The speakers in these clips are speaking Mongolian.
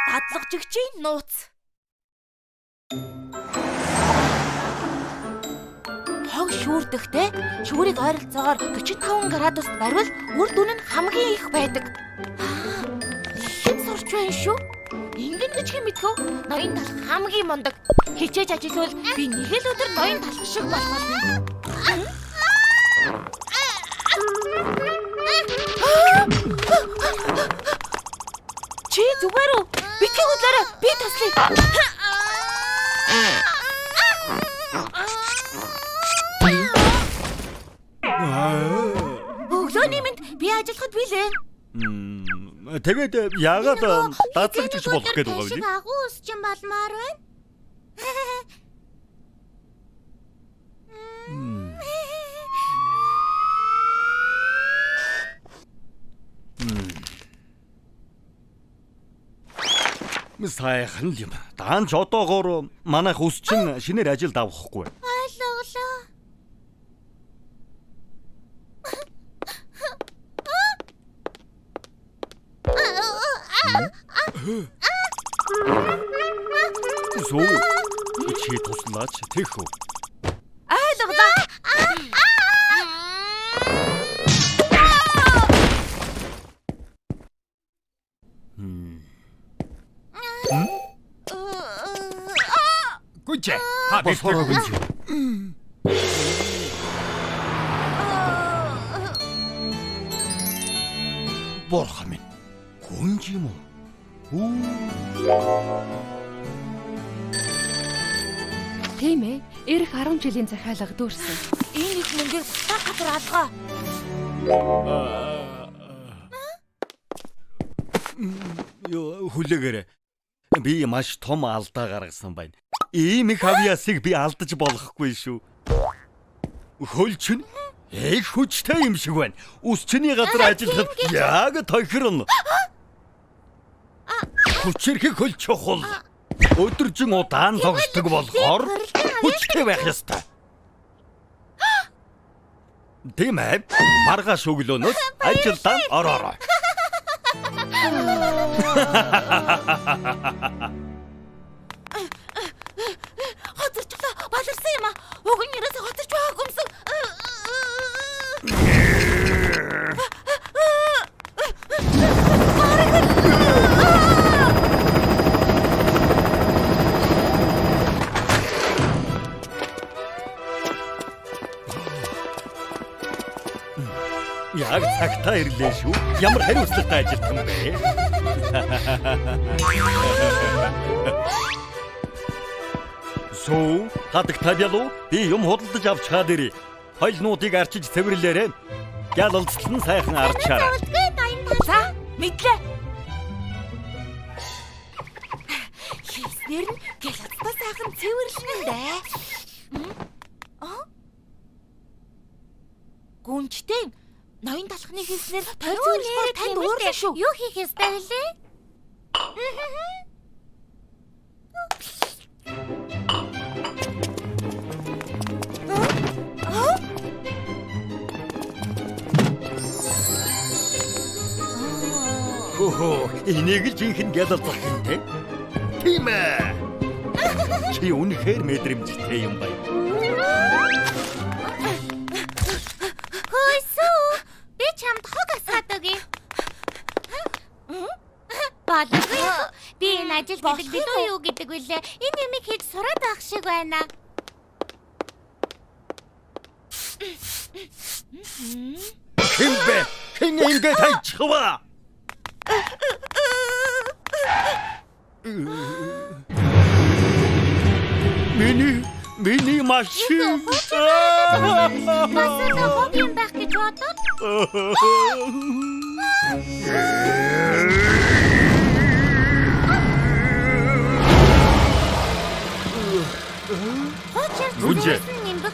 Дадлагжигчийн нууц. Хог шүүрдэхтэй шүүрийг ойролцоогоор 45 градуст барьвал үр дүн нь хамгийн их байдаг. Хэн сурч байна шүү? Ингэн гэж хэм мэдхүү? Ноён талх хамгийн мундаг. Хичээж ажиллавал би нэг л өдөр ноён талх шиг болох болно. Чи зүгээр үү? Битгий хөдлөөрэй. Би туслая. Өглөөний мэнд би ажиллахад билээ. Тэгээд яагаад дадлагжиж болох гээд байгаа вэ? Шиг агуу ус чинь болмоор байна. Сайхан юм. Даанч одоогоор манайх ус чинь шинээр ажилд авахгүй. Ойлголоо. Суу. Чи туслаач тэхүү. Ойлголоо. Гүнжээ. Та бэлтгэрэй гүнжээ. Бурхан минь. Гүнж юм уу? Тийм ээ. Ирэх 10 жилийн захиалга дүүрсэн. Энэ их мөнгөийг бусдаар гадар алгаа. Хүлээгээрэй. Би маш том алдаа гаргасан байна. Ийм их авьяасыг би алдаж болохгүй шүү. Хөл чинь их хүчтэй юм шиг байна. Ус чиний газар ажиллахад яг тохирно. Хүчрэх хөл чухал. Өдөржин удаан зогсдог болохоор хүчтэй байх ёстой. Тийм ээ. Маргааш өглөөнөөс ажилдаа ороорой. Хоцорчлоо. Баларсан юм аа. Уг нь ерөөсө хоцорч байгаагүй юмсан. Яг цагтаа ирлээ шүү. Ямар хариуцлагатай ажилтан бэ? Суу, хадагтай ялуу би юм худалдаж авч чаад ирээ. Хойлнуудыг арчиж цэвэрлээрэй. Гялалцлан сайхан арчаарай. За, мэдлээ. Хийснээр нь гялалцтай сайхан цэвэрлэнэ дээ. Гүнжтэй ноён талхны хийснээр тойр цэвэрлэхээр танд уурлаа шүү. Юу хийх ёстой вэ? Энийг л жинхэнэ гялалцах юм те. Тийм ээ. Чи үнэхээр мэдрэмжтэй юм байна. Хөөсөө би чамд хог асгаад өгье. Балгүй. Би энэ ажил гэдэг билүү юу гэдэг вүлээ. Энэ юмыг хийж сураад байх шиг байна. Хэн бэ? Хэн ингэ тайчхва? Миний машин. Масаа хог юм байх гэж бодоод. Гүнжээ.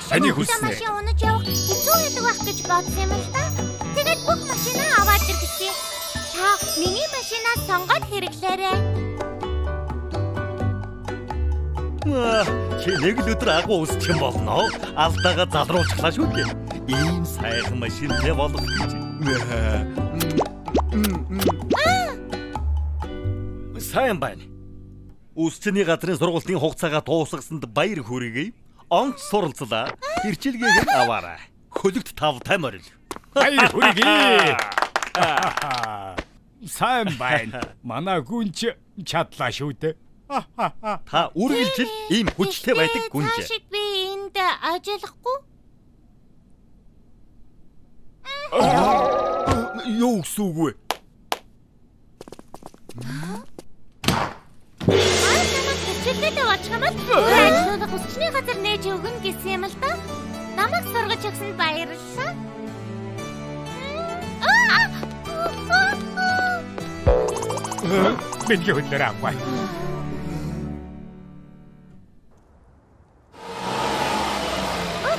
Таны хүснэ. Машин унаж явах хэцүү байдаг байх гэж бодсон юм л да. Тэгээд бүх машинаа аваад иргэсэн. Та миний машинаас сонгоод хэрэглээрэй. Чи нэг л өдөр агуу усчих юм болно. Алдаагаа залруулчихлаа шүү дээ. Ийм сайхан машинтай болох гэж. Сайн байна. Үсчний газрын сургалтын хугацаагаа дуусгасанд баяр хүргэе. Онц суралцлаа. Хэрчилгээг нь аваарай. Хөлөгт 5 морил. Баяр хүргэе. Сайн байна. Манай гүнч чадлаа шүү дээ. Та үргэлжил ийм хүчтэй байдаг гүнж. Цаашид би энд ажиллахгүй. Юу гэсэн үг вэ? Хичээлдээ очихмал ажиллах хүчний газар нээж өгнө гэсэн юм л да. Намайг сургаж өгсөнд баярлалаа. Бидний хөлөөр авах.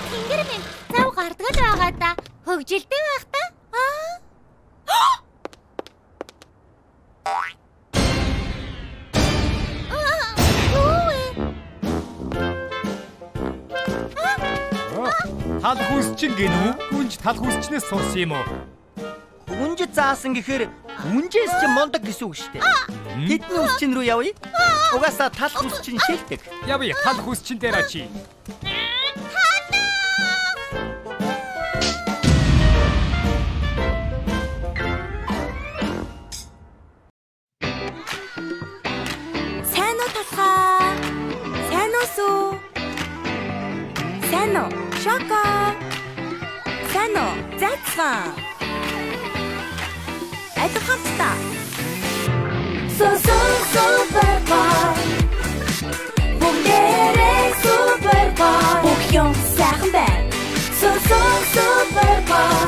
Тэнгэр минь цав гардаг л байгаа да. Хөгжилтэй байх та. Тал хүсчин гинүү? Гүнж тал хүсчнээс сурсан юм уу? Гүнж заасан гэхээр гүнжээс ч мондог гэсэн үг шүү дээ. Тэдний үсчин рүү явъя. Угаасаа тал хүсчин шилдэг. Явъя, тал хүсчин дээр очие. Сайн уу тасгаа? Сайн уу сүү? Сайн уу? Шоко. Сайн уу? Зацгаа. Айд хамтдаа. Супербол. Бүгдээрээ супербол. Бүх юм сайхан байна. Супербол.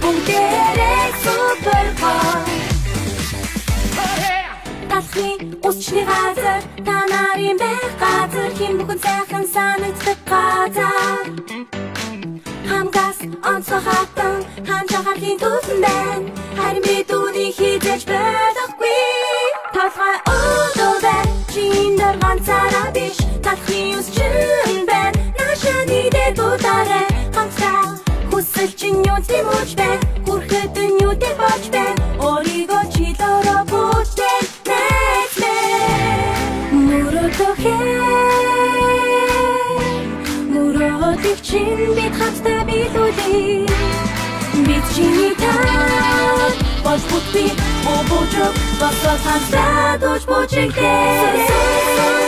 Бүгдээрээ супербол. Талхын үсчний газар та нарын байх газар хин бүхэн сайхан санагддаг газар. Хамгаас онцгой хатан ханжахарлын түлэн байна. Харин би түүний хизээж байхгүй. Талхай өдөө чиндэр ганцаараа биш. Талхын үсчин байна. Нашаны дэдутарэ хамтдаа хүсэл чинь юу тэмүүлж байна. Хүрэхэд нь юу дээр болж байна. Оригоо чилороо бүтээн Муротыг чин бид хамтдаа билүүлээ. Бид чиний таа болж бүт би бобожог босоо хамтдаа дууж бочигдээ.